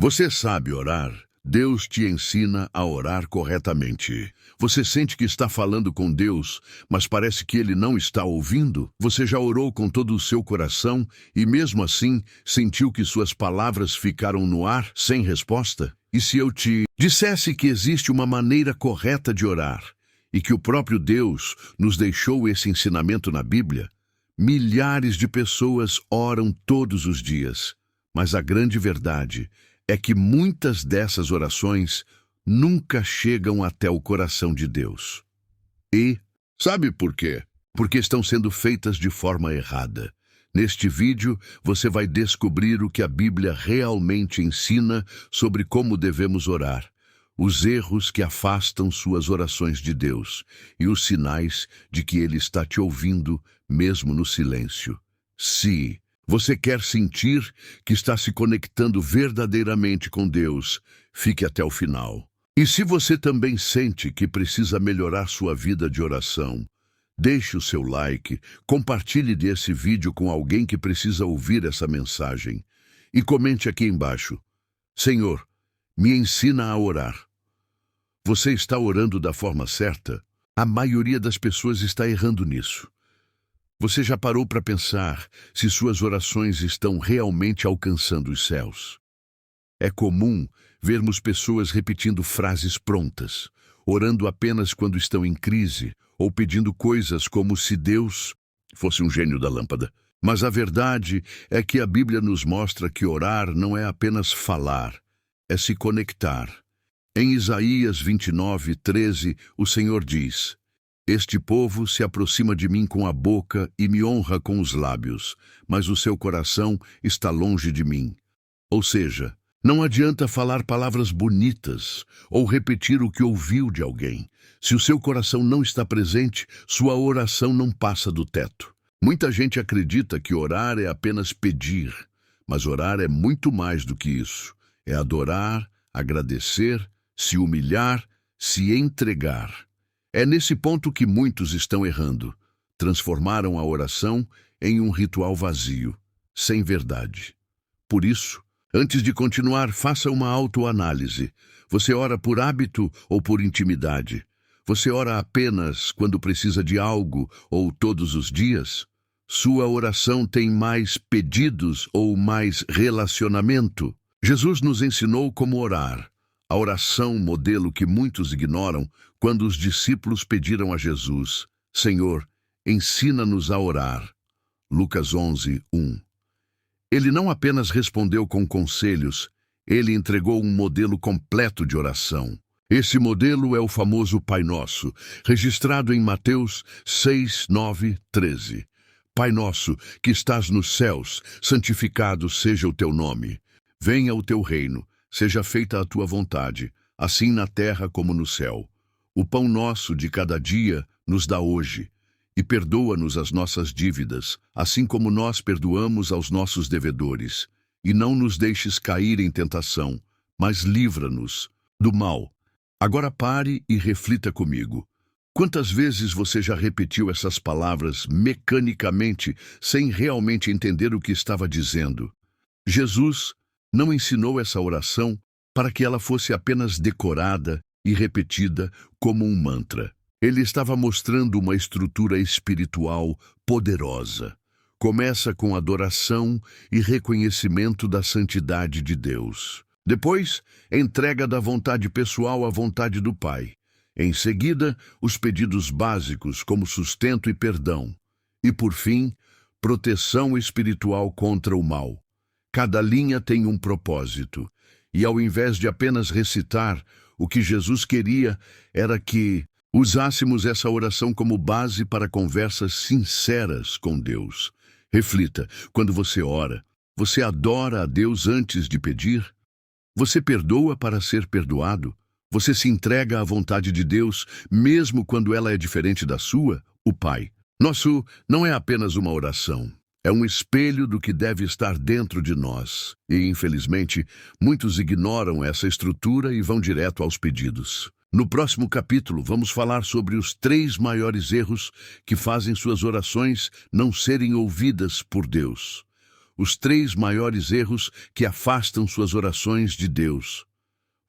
Você sabe orar? Deus te ensina a orar corretamente. Você sente que está falando com Deus, mas parece que Ele não está ouvindo? Você já orou com todo o seu coração e mesmo assim sentiu que suas palavras ficaram no ar, sem resposta? E se eu te dissesse que existe uma maneira correta de orar e que o próprio Deus nos deixou esse ensinamento na Bíblia? Milhares de pessoas oram todos os dias, mas a grande verdade é que muitas dessas orações nunca chegam até o coração de Deus. E sabe por quê? Porque estão sendo feitas de forma errada. Neste vídeo, você vai descobrir o que a Bíblia realmente ensina sobre como devemos orar, os erros que afastam suas orações de Deus e os sinais de que Ele está te ouvindo mesmo no silêncio. Se você quer sentir que está se conectando verdadeiramente com Deus, fique até o final. E se você também sente que precisa melhorar sua vida de oração, deixe o seu like, compartilhe desse vídeo com alguém que precisa ouvir essa mensagem e comente aqui embaixo: Senhor, me ensina a orar. Você está orando da forma certa? A maioria das pessoas está errando nisso. Você já parou para pensar se suas orações estão realmente alcançando os céus? É comum vermos pessoas repetindo frases prontas, orando apenas quando estão em crise ou pedindo coisas como se Deus fosse um gênio da lâmpada. Mas a verdade é que a Bíblia nos mostra que orar não é apenas falar, é se conectar. Em Isaías 29:13, o Senhor diz: Este povo se aproxima de mim com a boca e me honra com os lábios, mas o seu coração está longe de mim. Ou seja, não adianta falar palavras bonitas ou repetir o que ouviu de alguém. Se o seu coração não está presente, sua oração não passa do teto. Muita gente acredita que orar é apenas pedir, mas orar é muito mais do que isso. É adorar, agradecer, se humilhar, se entregar. É nesse ponto que muitos estão errando. Transformaram a oração em um ritual vazio, sem verdade. Por isso, antes de continuar, faça uma autoanálise. Você ora por hábito ou por intimidade? Você ora apenas quando precisa de algo ou todos os dias? Sua oração tem mais pedidos ou mais relacionamento? Jesus nos ensinou como orar. A oração modelo que muitos ignoram quando os discípulos pediram a Jesus: Senhor, ensina-nos a orar. Lucas 11:1. Ele não apenas respondeu com conselhos, ele entregou um modelo completo de oração. Esse modelo é o famoso Pai Nosso, registrado em Mateus 6:9-13. Pai nosso, que estás nos céus, santificado seja o teu nome. Venha o teu reino. Seja feita a tua vontade, assim na terra como no céu. O pão nosso de cada dia nos dá hoje, e perdoa-nos as nossas dívidas, assim como nós perdoamos aos nossos devedores. E não nos deixes cair em tentação, mas livra-nos do mal. Agora pare e reflita comigo. Quantas vezes você já repetiu essas palavras mecanicamente, sem realmente entender o que estava dizendo? Jesus não ensinou essa oração para que ela fosse apenas decorada e repetida como um mantra. Ele estava mostrando uma estrutura espiritual poderosa. Começa com adoração e reconhecimento da santidade de Deus. Depois, entrega da vontade pessoal à vontade do Pai. Em seguida, os pedidos básicos como sustento e perdão. E, por fim, proteção espiritual contra o mal. Cada linha tem um propósito, e ao invés de apenas recitar, o que Jesus queria era que usássemos essa oração como base para conversas sinceras com Deus. Reflita, quando você ora, você adora a Deus antes de pedir? Você perdoa para ser perdoado? Você se entrega à vontade de Deus, mesmo quando ela é diferente da sua? O Pai Nosso não é apenas uma oração. É um espelho do que deve estar dentro de nós. E, infelizmente, muitos ignoram essa estrutura e vão direto aos pedidos. No próximo capítulo, vamos falar sobre os 3 maiores erros que fazem suas orações não serem ouvidas por Deus. os 3 maiores erros que afastam suas orações de Deus.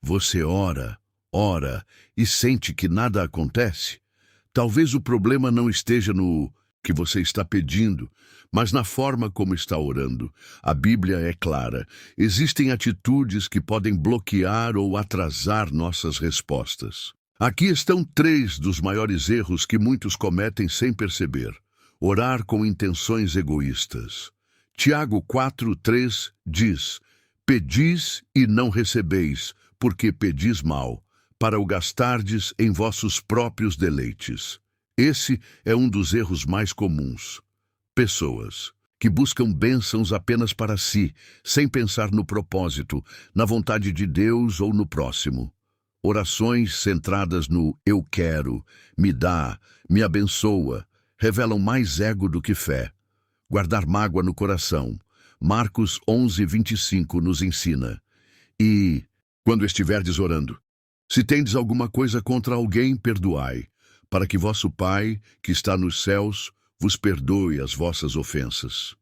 Você ora, ora e sente que nada acontece? Talvez o problema não esteja no que você está pedindo, mas na forma como está orando. A Bíblia é clara. Existem atitudes que podem bloquear ou atrasar nossas respostas. Aqui estão 3 dos maiores erros que muitos cometem sem perceber. Orar com intenções egoístas. Tiago 4:3 diz: Pedis e não recebeis, porque pedis mal, para o gastardes em vossos próprios deleites. Esse é um dos erros mais comuns. Pessoas que buscam bênçãos apenas para si, sem pensar no propósito, na vontade de Deus ou no próximo. Orações centradas no eu quero, me dá, me abençoa, revelam mais ego do que fé. Guardar mágoa no coração. Marcos 11:25 nos ensina. E, quando estiverdes orando, se tendes alguma coisa contra alguém, perdoai, para que vosso Pai, que está nos céus, vos perdoe as vossas ofensas.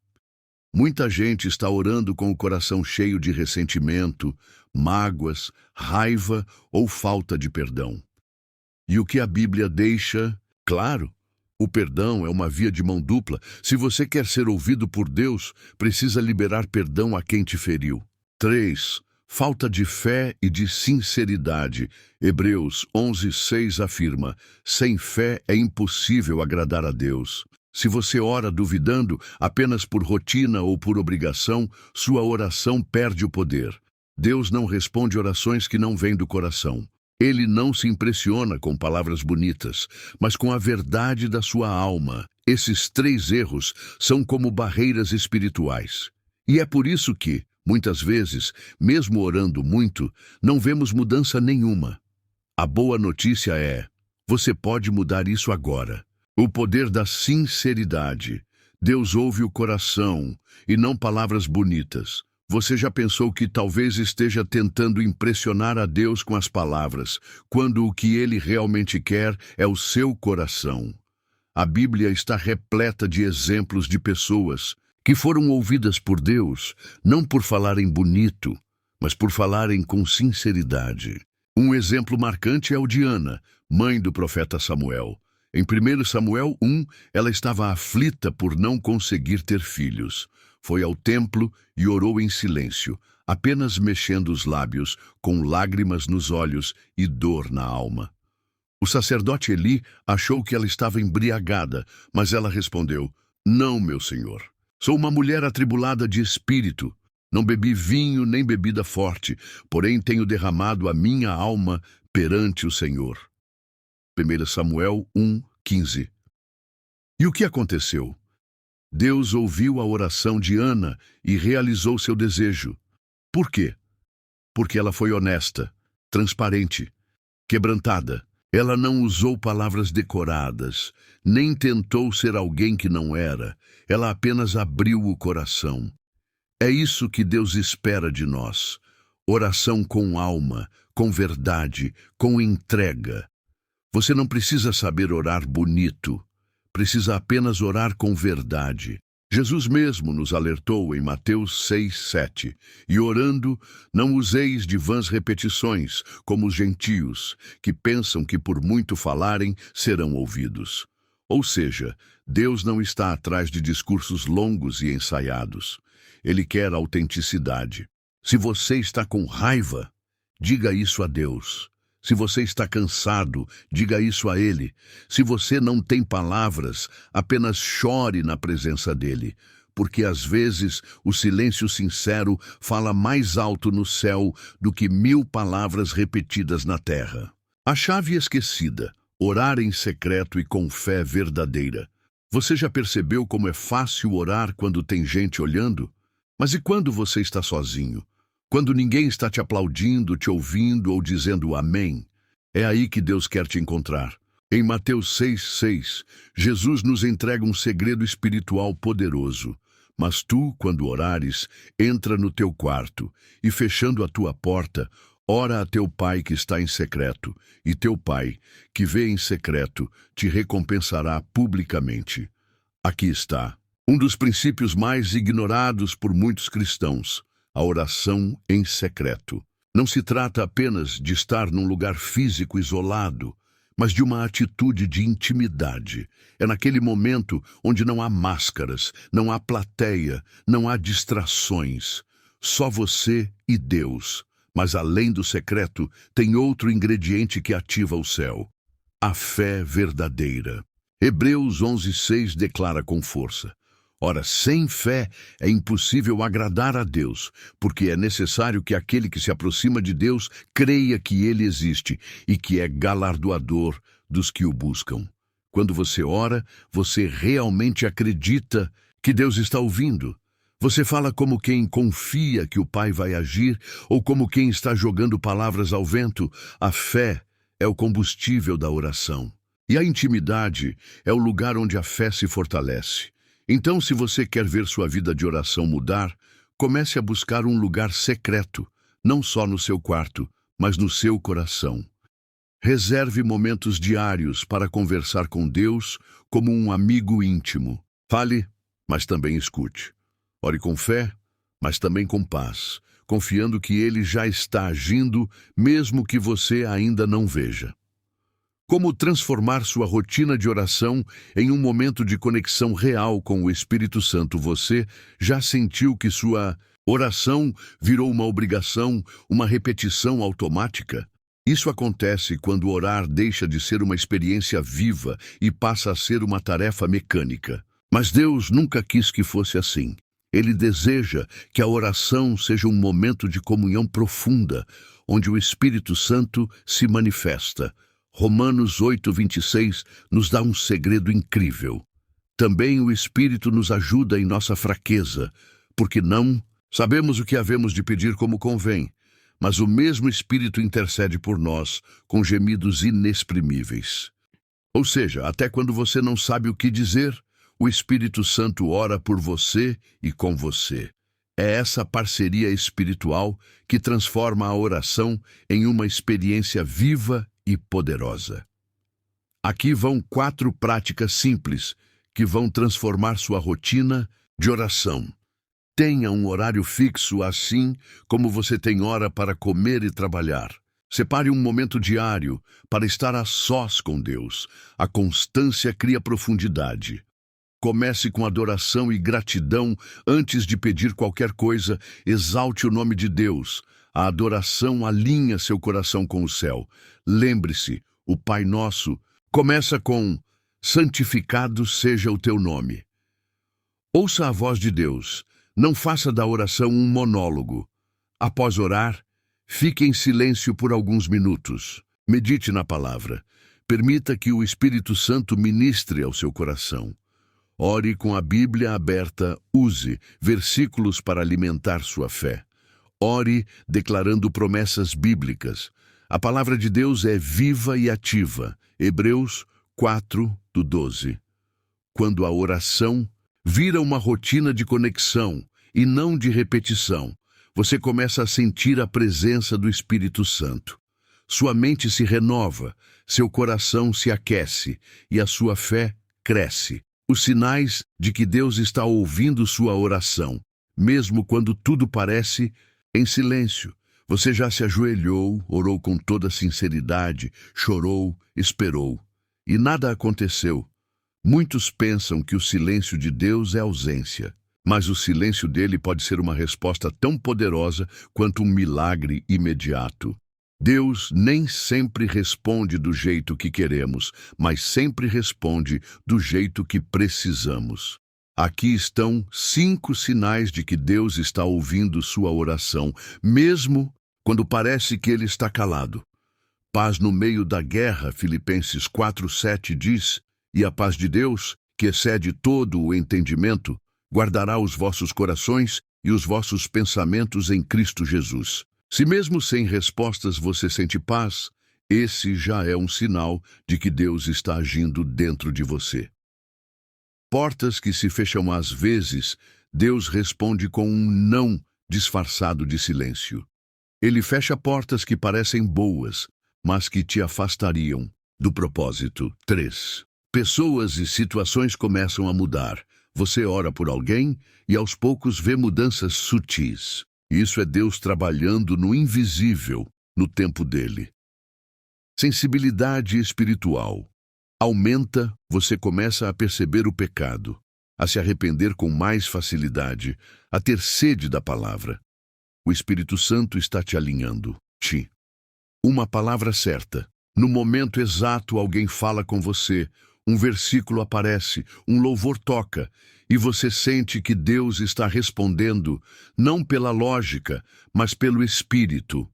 Muita gente está orando com o coração cheio de ressentimento, mágoas, raiva ou falta de perdão. E o que a Bíblia deixa claro? O perdão é uma via de mão dupla. Se você quer ser ouvido por Deus, precisa liberar perdão a quem te feriu. 3. Falta de fé e de sinceridade. Hebreus 11:6 afirma: sem fé é impossível agradar a Deus. Se você ora duvidando apenas por rotina ou por obrigação, sua oração perde o poder. Deus não responde orações que não vêm do coração. Ele não se impressiona com palavras bonitas, mas com a verdade da sua alma. Esses 3 erros são como barreiras espirituais. E é por isso que, muitas vezes, mesmo orando muito, não vemos mudança nenhuma. A boa notícia é: você pode mudar isso agora. O poder da sinceridade. Deus ouve o coração e não palavras bonitas. Você já pensou que talvez esteja tentando impressionar a Deus com as palavras, quando o que Ele realmente quer é o seu coração? A Bíblia está repleta de exemplos de pessoas que foram ouvidas por Deus, não por falarem bonito, mas por falarem com sinceridade. Um exemplo marcante é o de Ana, mãe do profeta Samuel. Em 1 Samuel 1, ela estava aflita por não conseguir ter filhos. Foi ao templo e orou em silêncio, apenas mexendo os lábios, com lágrimas nos olhos e dor na alma. O sacerdote Eli achou que ela estava embriagada, mas ela respondeu: não, meu senhor. Sou uma mulher atribulada de espírito. Não bebi vinho nem bebida forte, porém tenho derramado a minha alma perante o Senhor. 1 Samuel 1:15. E o que aconteceu? Deus ouviu a oração de Ana e realizou seu desejo. Por quê? Porque ela foi honesta, transparente, quebrantada. Ela não usou palavras decoradas, nem tentou ser alguém que não era. Ela apenas abriu o coração. É isso que Deus espera de nós. Oração com alma, com verdade, com entrega. Você não precisa saber orar bonito. Precisa apenas orar com verdade. Jesus mesmo nos alertou em Mateus 6:7. E orando, não useis de vãs repetições, como os gentios, que pensam que por muito falarem serão ouvidos. Ou seja, Deus não está atrás de discursos longos e ensaiados. Ele quer autenticidade. Se você está com raiva, diga isso a Deus. Se você está cansado, diga isso a Ele. Se você não tem palavras, apenas chore na presença dEle, porque às vezes o silêncio sincero fala mais alto no céu do que 1000 palavras repetidas na terra. A chave esquecida: orar em secreto e com fé verdadeira. Você já percebeu como é fácil orar quando tem gente olhando? Mas e quando você está sozinho? Quando ninguém está te aplaudindo, te ouvindo ou dizendo amém? É aí que Deus quer te encontrar. Em Mateus 6:6, Jesus nos entrega um segredo espiritual poderoso. Mas tu, quando orares, entra no teu quarto e, fechando a tua porta, ora a teu Pai que está em secreto, e teu Pai, que vê em secreto, te recompensará publicamente. Aqui está. Um dos princípios mais ignorados por muitos cristãos, a oração em secreto. Não se trata apenas de estar num lugar físico isolado, mas de uma atitude de intimidade. É naquele momento onde não há máscaras, não há plateia, não há distrações. Só você e Deus. Mas além do secreto, tem outro ingrediente que ativa o céu: a fé verdadeira. Hebreus 11:6 declara com força: ora, sem fé é impossível agradar a Deus, porque é necessário que aquele que se aproxima de Deus creia que Ele existe e que é galardoador dos que o buscam. Quando você ora, você realmente acredita que Deus está ouvindo. Você fala como quem confia que o Pai vai agir ou como quem está jogando palavras ao vento. A fé é o combustível da oração. E a intimidade é o lugar onde a fé se fortalece. Então, se você quer ver sua vida de oração mudar, comece a buscar um lugar secreto, não só no seu quarto, mas no seu coração. Reserve momentos diários para conversar com Deus como um amigo íntimo. Fale, mas também escute. Ore com fé, mas também com paz, confiando que Ele já está agindo, mesmo que você ainda não veja. Como transformar sua rotina de oração em um momento de conexão real com o Espírito Santo? Você já sentiu que sua oração virou uma obrigação, uma repetição automática? Isso acontece quando orar deixa de ser uma experiência viva e passa a ser uma tarefa mecânica. Mas Deus nunca quis que fosse assim. Ele deseja que a oração seja um momento de comunhão profunda, onde o Espírito Santo se manifesta. Romanos 8:26 nos dá um segredo incrível. Também o Espírito nos ajuda em nossa fraqueza, porque não sabemos o que havemos de pedir como convém, mas o mesmo Espírito intercede por nós com gemidos inexprimíveis. Ou seja, até quando você não sabe o que dizer, o Espírito Santo ora por você e com você. É essa parceria espiritual que transforma a oração em uma experiência viva e poderosa. Aqui vão 4 práticas simples que vão transformar sua rotina de oração. Tenha um horário fixo, assim como você tem hora para comer e trabalhar. Separe um momento diário para estar a sós com Deus. A constância cria profundidade. Comece com adoração e gratidão antes de pedir qualquer coisa. Exalte o nome de Deus. A adoração alinha seu coração com o céu. Lembre-se, o Pai Nosso começa com: santificado seja o teu nome. Ouça a voz de Deus. Não faça da oração um monólogo. Após orar, fique em silêncio por alguns minutos. Medite na palavra. Permita que o Espírito Santo ministre ao seu coração. Ore com a Bíblia aberta. Use versículos para alimentar sua fé. Ore declarando promessas bíblicas. A palavra de Deus é viva e ativa. Hebreus 4:12. Quando a oração vira uma rotina de conexão e não de repetição, você começa a sentir a presença do Espírito Santo. Sua mente se renova, seu coração se aquece e a sua fé cresce. Os sinais de que Deus está ouvindo sua oração, mesmo quando tudo parece em silêncio. Você já se ajoelhou, orou com toda sinceridade, chorou, esperou, e nada aconteceu. Muitos pensam que o silêncio de Deus é ausência, mas o silêncio dele pode ser uma resposta tão poderosa quanto um milagre imediato. Deus nem sempre responde do jeito que queremos, mas sempre responde do jeito que precisamos. Aqui estão 5 sinais de que Deus está ouvindo sua oração, mesmo quando parece que ele está calado. Paz no meio da guerra, Filipenses 4:7 diz, e a paz de Deus, que excede todo o entendimento, guardará os vossos corações e os vossos pensamentos em Cristo Jesus. Se mesmo sem respostas você sente paz, esse já é um sinal de que Deus está agindo dentro de você. Portas que se fecham às vezes, Deus responde com um não disfarçado de silêncio. Ele fecha portas que parecem boas, mas que te afastariam do propósito. 3. Pessoas e situações começam a mudar, Você ora por alguém e aos poucos vê mudanças sutis. Isso é Deus trabalhando no invisível, no tempo dele. Sensibilidade espiritual. Aumenta, você começa a perceber o pecado, a se arrepender com mais facilidade, a ter sede da palavra. O Espírito Santo está te alinhando. Uma palavra certa. No momento exato, alguém fala com você, um versículo aparece, um louvor toca, e você sente que Deus está respondendo, não pela lógica, mas pelo Espírito.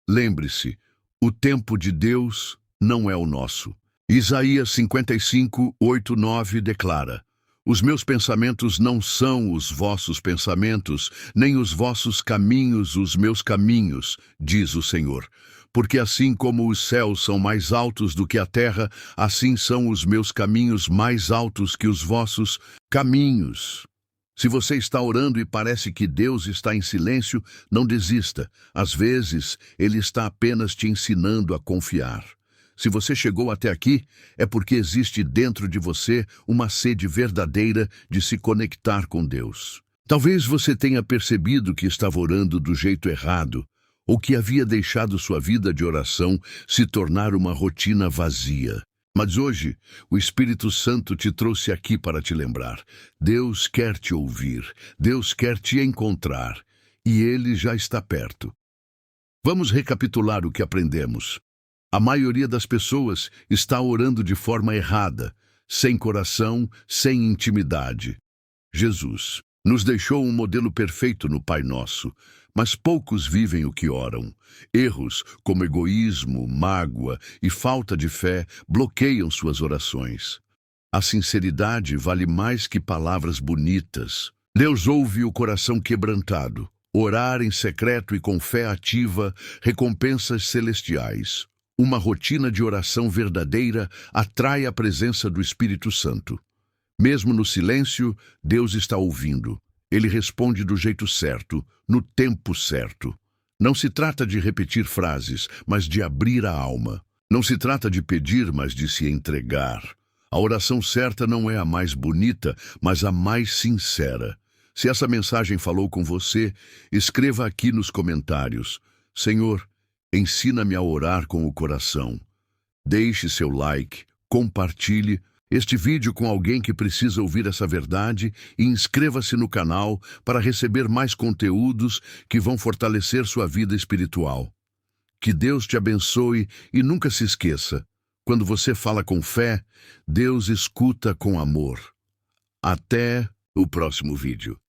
Lembre-se, o tempo de Deus não é o nosso. Isaías 55, 8, 9 declara: Os meus pensamentos não são os vossos pensamentos, nem os vossos caminhos os meus caminhos, diz o Senhor. Porque assim como os céus são mais altos do que a terra, assim são os meus caminhos mais altos que os vossos caminhos. Se você está orando e parece que Deus está em silêncio, não desista. Às vezes, Ele está apenas te ensinando a confiar. Se você chegou até aqui, é porque existe dentro de você uma sede verdadeira de se conectar com Deus. Talvez você tenha percebido que estava orando do jeito errado, ou que havia deixado sua vida de oração se tornar uma rotina vazia. Mas hoje, o Espírito Santo te trouxe aqui para te lembrar. Deus quer te ouvir, Deus quer te encontrar, e Ele já está perto. Vamos recapitular o que aprendemos. A maioria das pessoas está orando de forma errada, sem coração, sem intimidade. Jesus nos deixou um modelo perfeito no Pai Nosso, mas poucos vivem o que oram. Erros como egoísmo, mágoa e falta de fé bloqueiam suas orações. A sinceridade vale mais que palavras bonitas. Deus ouve o coração quebrantado. Orar em secreto e com fé ativa, recompensas celestiais. Uma rotina de oração verdadeira atrai a presença do Espírito Santo. Mesmo no silêncio, Deus está ouvindo. Ele responde do jeito certo, no tempo certo. Não se trata de repetir frases, mas de abrir a alma. Não se trata de pedir, mas de se entregar. A oração certa não é a mais bonita, mas a mais sincera. Se essa mensagem falou com você, escreva aqui nos comentários: Senhor, ensina-me a orar com o coração. Deixe seu like, compartilhe este vídeo com alguém que precisa ouvir essa verdade e inscreva-se no canal para receber mais conteúdos que vão fortalecer sua vida espiritual. Que Deus te abençoe e nunca se esqueça, quando você fala com fé, Deus escuta com amor. Até o próximo vídeo.